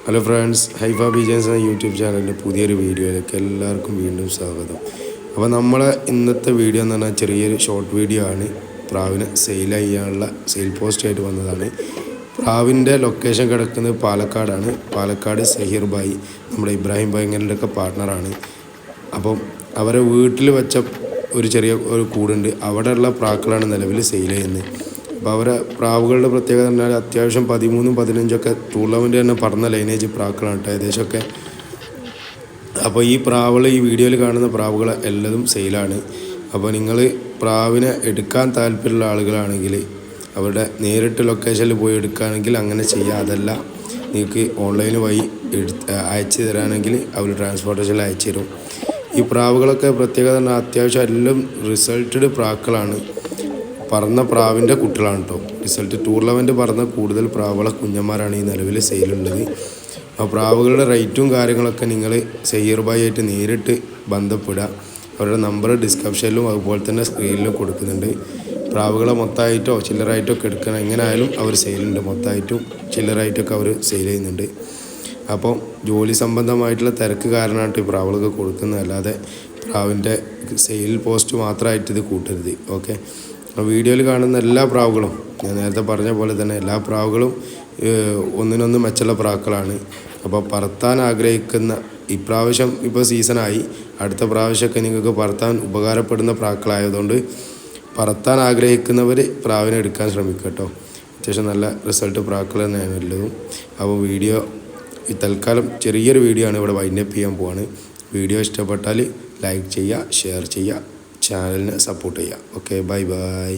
Hello friends, Haifa ബീജൻസ് എന്ന YouTube ചാനലിൻ്റെ പുതിയൊരു വീഡിയോയിലേക്ക് എല്ലാവർക്കും വീണ്ടും സ്വാഗതം. അപ്പോൾ നമ്മളെ ഇന്നത്തെ വീഡിയോ എന്ന് പറഞ്ഞാൽ ചെറിയൊരു ഷോർട്ട് വീഡിയോ ആണ്. പ്രാവിനെ സെയിൽ ചെയ്യാനുള്ള സെയിൽ പോസ്റ്റായിട്ട് വന്നതാണ്. പ്രാവിൻ്റെ ലൊക്കേഷൻ കിടക്കുന്നത് പാലക്കാടാണ്. പാലക്കാട് സഹീർ ഭായി, നമ്മുടെ ഇബ്രാഹിം ഭായിങ്ങളുടെയൊക്കെ പാർട്ട്ണറാണ്. അപ്പം അവരെ വീട്ടിൽ വെച്ച ഒരു ചെറിയ കൂടുണ്ട്, അവിടെയുള്ള പ്രാക്കളാണ് നിലവിൽ സെയിൽ ചെയ്യുന്നത്. അപ്പോൾ അവരെ പ്രാവുകളുടെ പ്രത്യേകത പറഞ്ഞാൽ അത്യാവശ്യം 13-15 ടൂർണമെൻറ്റ് തന്നെ പറഞ്ഞ ലൈനേജ് പ്രാക്കളാണ് കേട്ടോ ഏകദേശമൊക്കെ. അപ്പോൾ ഈ വീഡിയോയിൽ കാണുന്ന പ്രാവുകൾ എല്ലതും സെയിലാണ്. അപ്പോൾ നിങ്ങൾ പ്രാവിനെ എടുക്കാൻ താല്പര്യമുള്ള ആളുകളാണെങ്കിൽ അവരുടെ നേരിട്ട് ലൊക്കേഷനിൽ പോയി എടുക്കുകയാണെങ്കിൽ അങ്ങനെ ചെയ്യുക. അതല്ല നിങ്ങൾക്ക് ഓൺലൈൻ വഴി അയച്ചു തരാണെങ്കിൽ അവർ ട്രാൻസ്പോർട്ടേഷനിൽ അയച്ചു തരും. ഈ പ്രാവുകളൊക്കെ പ്രത്യേകത പറഞ്ഞാൽ അത്യാവശ്യം എല്ലാം റിസൾട്ടഡ് പ്രാക്കളാണ്. പറന്ന പ്രാവിൻ്റെ കുട്ടികളാണ് കേട്ടോ. റിസൾട്ട് ടൂർണമെൻറ്റ് പറന്ന കൂടുതൽ പ്രാവുകളെ കുഞ്ഞന്മാരാണ് ഈ നിലവിൽ സെയിലുള്ളത്. ആ പ്രാവുകളുടെ റേറ്റും കാര്യങ്ങളൊക്കെ നിങ്ങൾ സഹീർ ഭായി ആയിട്ട് നേരിട്ട് ബന്ധപ്പെടുക. അവരുടെ നമ്പർ ഡിസ്ക്രിപ്ഷനിലും അതുപോലെ തന്നെ സ്ക്രീനിലും കൊടുക്കുന്നുണ്ട്. പ്രാവുകളെ മൊത്തമായിട്ടോ ചില്ലറായിട്ടോ ഒക്കെ എടുക്കണം, എങ്ങനെയായാലും അവർ സെയിലുണ്ട്. മൊത്തമായിട്ടും ചില്ലറായിട്ടൊക്കെ അവർ സെയിൽ ചെയ്യുന്നുണ്ട്. അപ്പോൾ ജോലി സംബന്ധമായിട്ടുള്ള തിരക്ക് കാരണമായിട്ട് ഈ പ്രാവുകളൊക്കെ കൊടുക്കുന്നത്, അല്ലാതെ പ്രാവിൻ്റെ സെയിൽ പോസ്റ്റ് മാത്രമായിട്ട് ഇത് കൂട്ടരുത്. ഓക്കെ, വീഡിയോയിൽ കാണുന്ന എല്ലാ പ്രാവുകളും ഞാൻ നേരത്തെ പറഞ്ഞ പോലെ തന്നെ എല്ലാ പ്രാവുകളും ഒന്നിനൊന്ന് മെച്ചുള്ള പ്രാക്കളാണ്. അപ്പോൾ പറത്താൻ ആഗ്രഹിക്കുന്ന ഇപ്രാവശ്യം ഇപ്പോൾ സീസണായി, അടുത്ത പ്രാവശ്യമൊക്കെ നിങ്ങൾക്ക് പറത്താൻ ഉപകാരപ്പെടുന്ന പ്രാക്കളായതുകൊണ്ട് പറത്താൻ ആഗ്രഹിക്കുന്നവർ പ്രാവിനെ എടുക്കാൻ ശ്രമിക്കുക കേട്ടോ. അത്യാവശ്യം നല്ല റിസൾട്ട് പ്രാക്കൾ തന്നെയാണ് ഉള്ളതും. അപ്പോൾ വീഡിയോ തൽക്കാലം ചെറിയൊരു വീഡിയോ ആണ്, ഇവിടെ വൈൻഡപ്പ് ചെയ്യാൻ പോവാണ്. വീഡിയോ ഇഷ്ടപ്പെട്ടാൽ ലൈക്ക് ചെയ്യുക, ഷെയർ ചെയ്യുക, ചാനലിനെ സപ്പോർട്ട് ചെയ്യുക. Okay, bye bye.